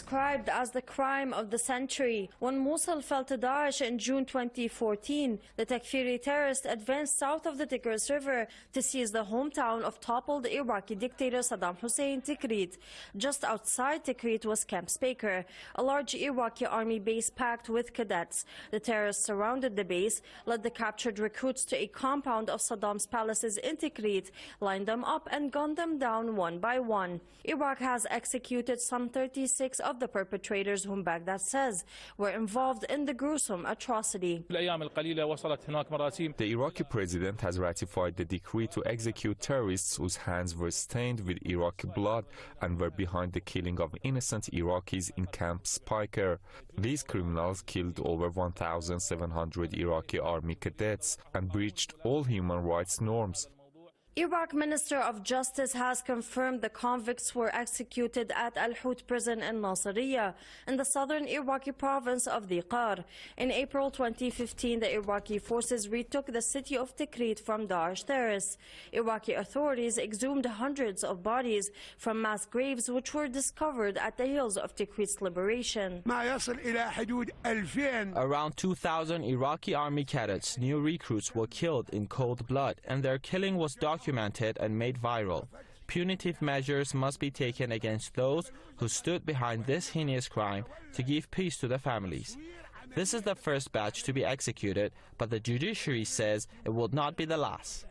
described as the crime of the century. When Mosul fell to Daesh in June 2014, the Takfiri terrorists advanced south of the Tigris River to seize the hometown of toppled Iraqi dictator Saddam Hussein, Tikrit. Just outside Tikrit was Camp Speaker, a large Iraqi army base packed with cadets. The terrorists surrounded the base, led the captured recruits to a compound of Saddam's palaces in Tikrit, lined them up and gunned them down one by one. Iraq has executed some 36 of the perpetrators whom Baghdad says were involved in the gruesome atrocity. The Iraqi president has ratified the decree to execute terrorists whose hands were stained with Iraqi blood and were behind the killing of innocent Iraqis in Camp Speaker. These criminals killed over 1,700 Iraqi army cadets and breached all human rights norms. Iraq Minister of Justice has confirmed the convicts were executed at Al-Hut prison in Nasiriyah, in the southern Iraqi province of Dhikar. In April 2015, the Iraqi forces retook the city of Tikrit from Daesh terrorists. Iraqi authorities exhumed hundreds of bodies from mass graves which were discovered at the hills of Tikrit's liberation. Around 2,000 Iraqi army cadets, new recruits, were killed in cold blood, and their killing was documented and made viral. Punitive measures must be taken against those who stood behind this heinous crime to give peace to the families. This is the first batch to be executed, but the judiciary says it will not be the last.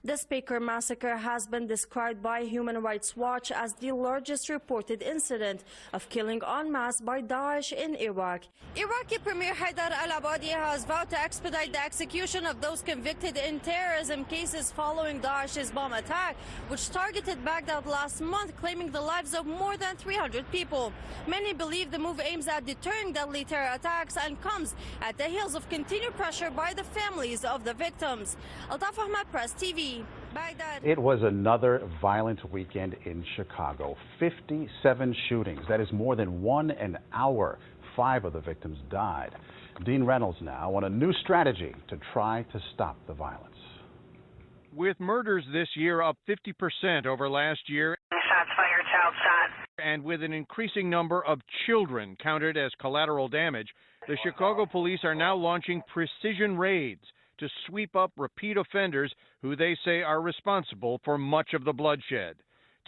The Speaker massacre has been described by Human Rights Watch as the largest reported incident of killing en masse by Daesh in Iraq. Iraqi Premier Haidar al-Abadi has vowed to expedite the execution of those convicted in terrorism cases following Daesh's bomb attack, which targeted Baghdad last month, claiming the lives of more than 300 people. Many believe the move aims at deterring deadly terror attacks and comes at the heels of continued pressure by the families of the victims. Altaf Ahmad, Press TV, Baghdad. It was another violent weekend in Chicago. 57 shootings. That is more than 1 an hour. 5 of the victims died. Dean Reynolds now on a new strategy to try to stop the violence. With murders this year up 50% over last year, shots fired, child shot, and with an increasing number of children counted as collateral damage, the Chicago police are now launching precision raids to sweep up repeat offenders who they say are responsible for much of the bloodshed.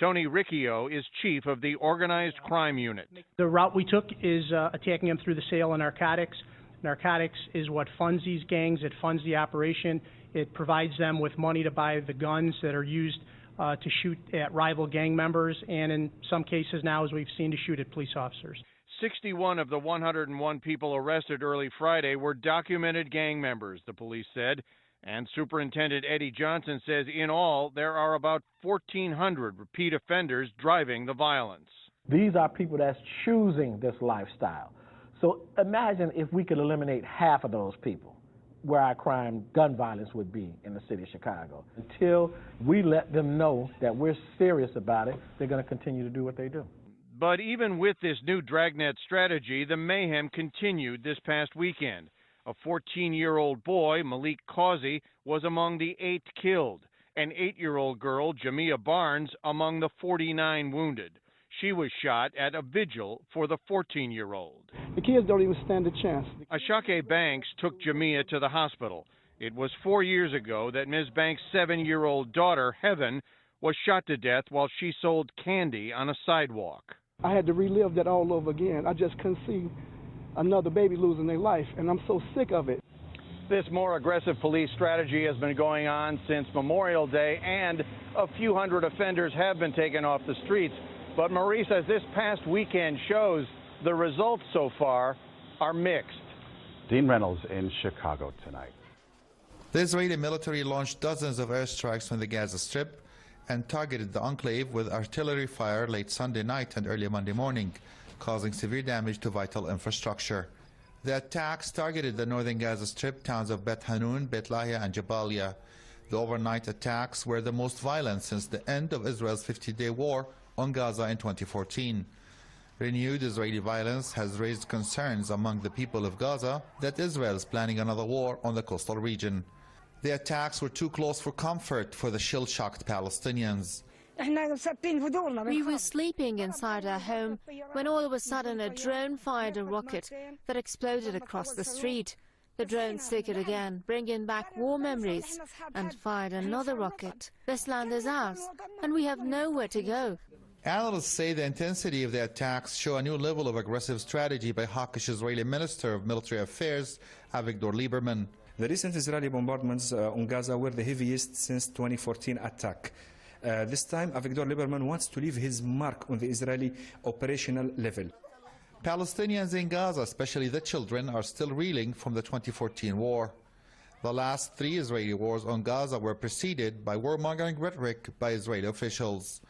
Tony Riccio is chief of the Organized Crime Unit. The route we took is attacking them through the sale of narcotics. Narcotics is what funds these gangs. It funds the operation. It provides them with money to buy the guns that are used to shoot at rival gang members, and in some cases now, as we've seen, to shoot at police officers. 61 of the 101 people arrested early Friday were documented gang members, the police said. And Superintendent Eddie Johnson says in all, there are about 1,400 repeat offenders driving the violence. These are people that's choosing this lifestyle. So imagine if we could eliminate half of those people, where our gun violence would be in the city of Chicago. Until we let them know that we're serious about it, they're going to continue to do what they do. But even with this new dragnet strategy, the mayhem continued this past weekend. A 14-year-old boy, Malik Causey, was among the 8 killed. An 8-year-old girl, Jamia Barnes, among the 49 wounded. She was shot at a vigil for the 14-year-old. The kids don't even stand a chance. Ashake Banks took Jamia to the hospital. It was 4 years ago that Ms. Banks' 7-year-old daughter, Heaven, was shot to death while she sold candy on a sidewalk. I had to relive that all over again. I just couldn't see another baby losing their life, and I'm so sick of it. This more aggressive police strategy has been going on since Memorial Day, and a few hundred offenders have been taken off the streets. But Marie says this past weekend shows the results so far are mixed. Dean Reynolds in Chicago tonight. The Israeli military launched dozens of airstrikes from the Gaza Strip and targeted the enclave with artillery fire late Sunday night and early Monday morning, causing severe damage to vital infrastructure. The attacks targeted the northern Gaza Strip towns of Bet Hanun, Bet Lahia, and Jabalia. The overnight attacks were the most violent since the end of Israel's 50-day war on Gaza in 2014. Renewed Israeli violence has raised concerns among the people of Gaza that Israel is planning another war on the coastal region. The attacks were too close for comfort for the shell-shocked Palestinians. We were sleeping inside our home when all of a sudden a drone fired a rocket that exploded across the street. The drone took it again, bringing back war memories, and fired another rocket. This land is ours, and we have nowhere to go. Analysts say the intensity of the attacks show a new level of aggressive strategy by hawkish Israeli Minister of Military Affairs, Avigdor Lieberman. The recent Israeli bombardments on Gaza were the heaviest since 2014 attack. This time, Avigdor Lieberman wants to leave his mark on the Israeli operational level. Palestinians in Gaza, especially the children, are still reeling from the 2014 war. The last 3 Israeli wars on Gaza were preceded by warmongering rhetoric by Israeli officials.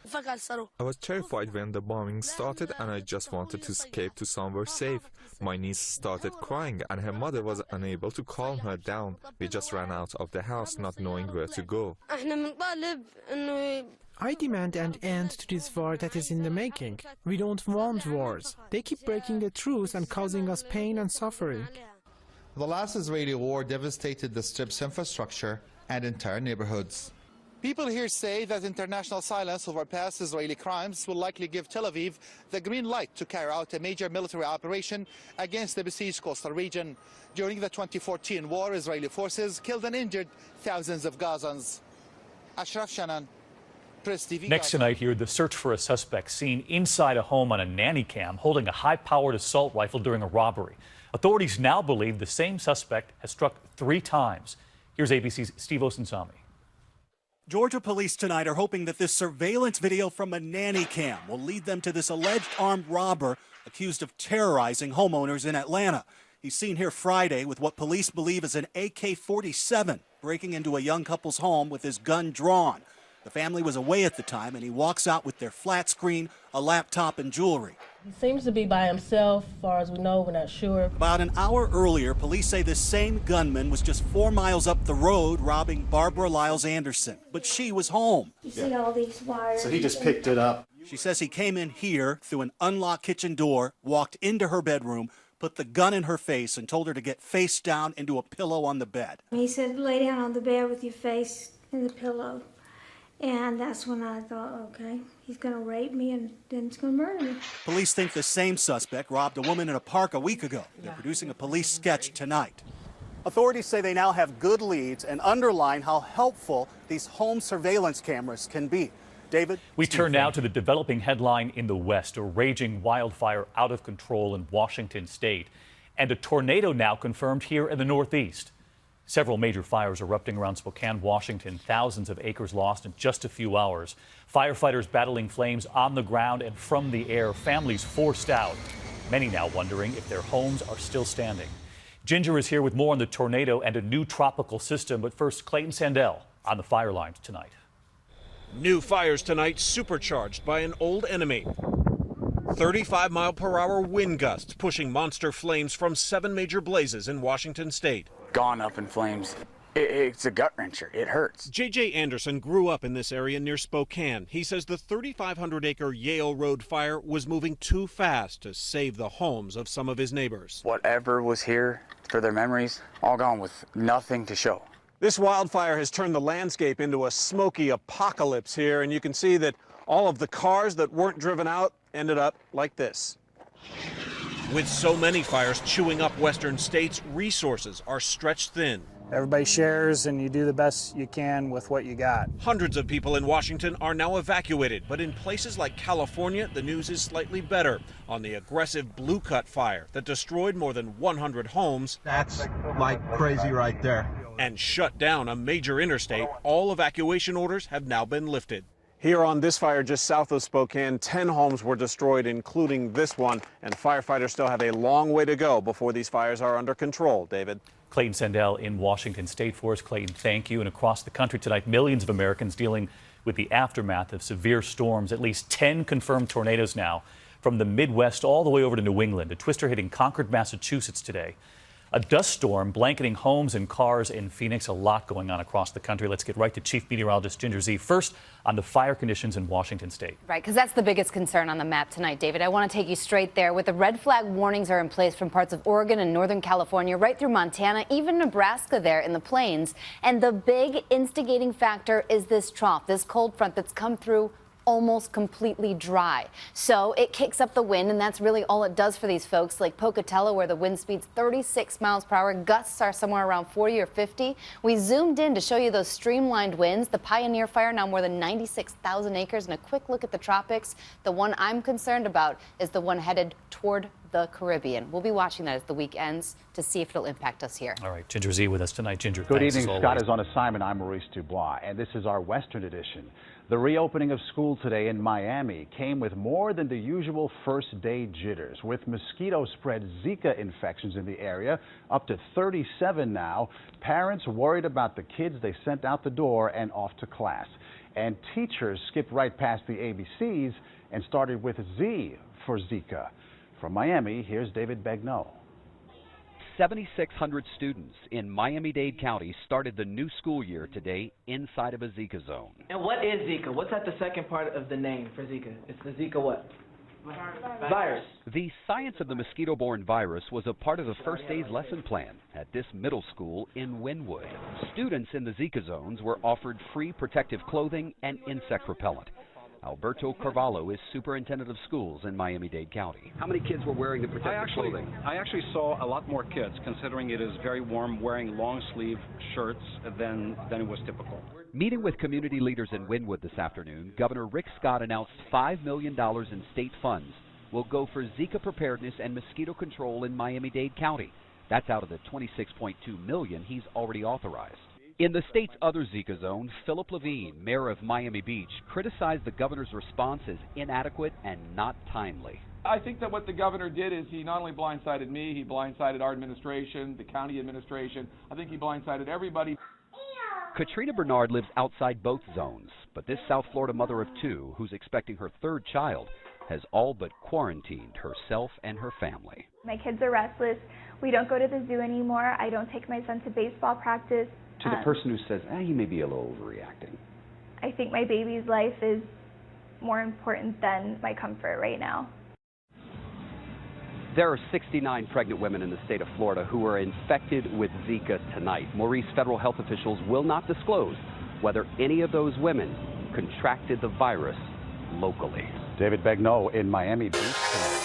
I was terrified when the bombing started and I just wanted to escape to somewhere safe. My niece started crying and her mother was unable to calm her down. We just ran out of the house not knowing where to go. I demand an end to this war that is in the making. We don't want wars. They keep breaking the truce and causing us pain and suffering. The last Israeli war devastated the Strip's infrastructure and entire neighborhoods. People here say that international silence over past Israeli crimes will likely give Tel Aviv the green light to carry out a major military operation against the besieged coastal region. During the 2014 war, Israeli forces killed and injured thousands of Gazans. Ashraf Shanan, Press TV. Next tonight here, the search for a suspect seen inside a home on a nanny cam holding a high-powered assault rifle during a robbery. Authorities now believe the same suspect has struck 3 times. Here's ABC's Steve Osunsami. Georgia police tonight are hoping that this surveillance video from a nanny cam will lead them to this alleged armed robber accused of terrorizing homeowners in Atlanta. He's seen here Friday with what police believe is an AK-47, breaking into a young couple's home with his gun drawn. The family was away at the time, and he walks out with their flat screen, a laptop, and jewelry. He seems to be by himself, as far as we know. We're not sure. About an hour earlier, police say this same gunman was just 4 miles up the road robbing Barbara Lyles Anderson, but she was home. You see all these wires. So he just picked it up. She says he came in here through an unlocked kitchen door, walked into her bedroom, put the gun in her face, and told her to get face down into a pillow on the bed. He said, lay down on the bed with your face in the pillow. And that's when I thought, okay, he's going to rape me and then he's going to murder me. Police think the same suspect robbed a woman in a park a week ago. They're producing a police sketch tonight. Authorities say they now have good leads and underline how helpful these home surveillance cameras can be. David? We turn now to the developing headline in the West, a raging wildfire out of control in Washington state, and a tornado now confirmed here in the Northeast. Several major fires erupting around Spokane, Washington, thousands of acres lost in just a few hours. Firefighters battling flames on the ground and from the air, families forced out. Many now wondering if their homes are still standing. Ginger is here with more on the tornado and a new tropical system, but first, Clayton Sandell on the fire lines tonight. New fires tonight supercharged by an old enemy. 35-mile-per-hour wind gusts pushing monster flames from 7 major blazes in Washington state. Gone up in flames. It's a gut wrencher. It hurts. J.J. Anderson grew up in this area near Spokane. He says the 3,500-acre Yale Road fire was moving too fast to save the homes of some of his neighbors. Whatever was here for their memories, all gone with nothing to show. This wildfire has turned the landscape into a smoky apocalypse here, and you can see that all of the cars that weren't driven out ended up like this. With so many fires chewing up western states, resources are stretched thin. Everybody shares and you do the best you can with what you got. Hundreds of people in Washington are now evacuated, but in places like California, the news is slightly better on the aggressive Blue Cut fire that destroyed more than 100 homes. That's like crazy right there. And shut down a major interstate. All evacuation orders have now been lifted. Here on this fire just south of Spokane, 10 homes were destroyed, including this one, and firefighters still have a long way to go before these fires are under control. David? Clayton Sandell in Washington State for us. Clayton, thank you. And across the country tonight, millions of Americans dealing with the aftermath of severe storms. At least 10 confirmed tornadoes now from the Midwest all the way over to New England. A twister hitting Concord, Massachusetts today. A dust storm blanketing homes and cars in Phoenix. A lot going on across the country. Let's get right to Chief Meteorologist Ginger Z. First on the fire conditions in Washington state. Right, because that's the biggest concern on the map tonight, David. I want to take you straight there. With the red flag warnings are in place from parts of Oregon and northern California, right through Montana, even Nebraska there in the plains. And the big instigating factor is this trough, this cold front that's come through almost completely dry. So it kicks up the wind, and that's really all it does for these folks, like Pocatello, where the wind speed's 36 miles per hour. Gusts are somewhere around 40 or 50. We zoomed in to show you those streamlined winds. The Pioneer Fire, now more than 96,000 acres, and a quick look at the tropics. The one I'm concerned about is the one headed toward the Caribbean. We'll be watching that as the week ends to see if it'll impact us here. All right, Ginger Z with us tonight. Ginger, good thanks, evening. as Scott always. is on assignment. I'm Maurice Dubois, and this is our Western edition. The reopening of school today in Miami came with more than the usual first-day jitters, with mosquito-spread Zika infections in the area, up to 37 now. Parents worried about the kids they sent out the door and off to class. And teachers skipped right past the ABCs and started with Z for Zika. From Miami, here's David Begnaud. 7,600 students in Miami-Dade County started the new school year today inside of a Zika zone. And what is Zika? What's at the second part of the name for Zika? It's the Zika what? Virus. The science of the mosquito-borne virus was a part of the first day's lesson plan at this middle school in Wynwood. Students in the Zika zones were offered free protective clothing and insect repellent. Alberto Carvalho is superintendent of schools in Miami-Dade County. How many kids were wearing the protective clothing? I actually saw a lot more kids, considering it is very warm, wearing long-sleeve shirts than was typical. Meeting with community leaders in Wynwood this afternoon, Governor Rick Scott announced $5 million in state funds will go for Zika preparedness and mosquito control in Miami-Dade County. That's out of the $26.2 million he's already authorized. In the state's other Zika zone, Philip Levine, mayor of Miami Beach, criticized the governor's response as inadequate and not timely. I think that what the governor did is he not only blindsided me, he blindsided our administration, the county administration. I think he blindsided everybody. Katrina Bernard lives outside both zones, but this South Florida mother of two, who's expecting her third child, has all but quarantined herself and her family. My kids are restless. We don't go to the zoo anymore. I don't take my son to baseball practice. To the person who says, he may be a little overreacting. I think my baby's life is more important than my comfort right now. There are 69 pregnant women in the state of Florida who are infected with Zika tonight. Maurice, federal health officials will not disclose whether any of those women contracted the virus locally. David Begnaud in Miami Beach tonight.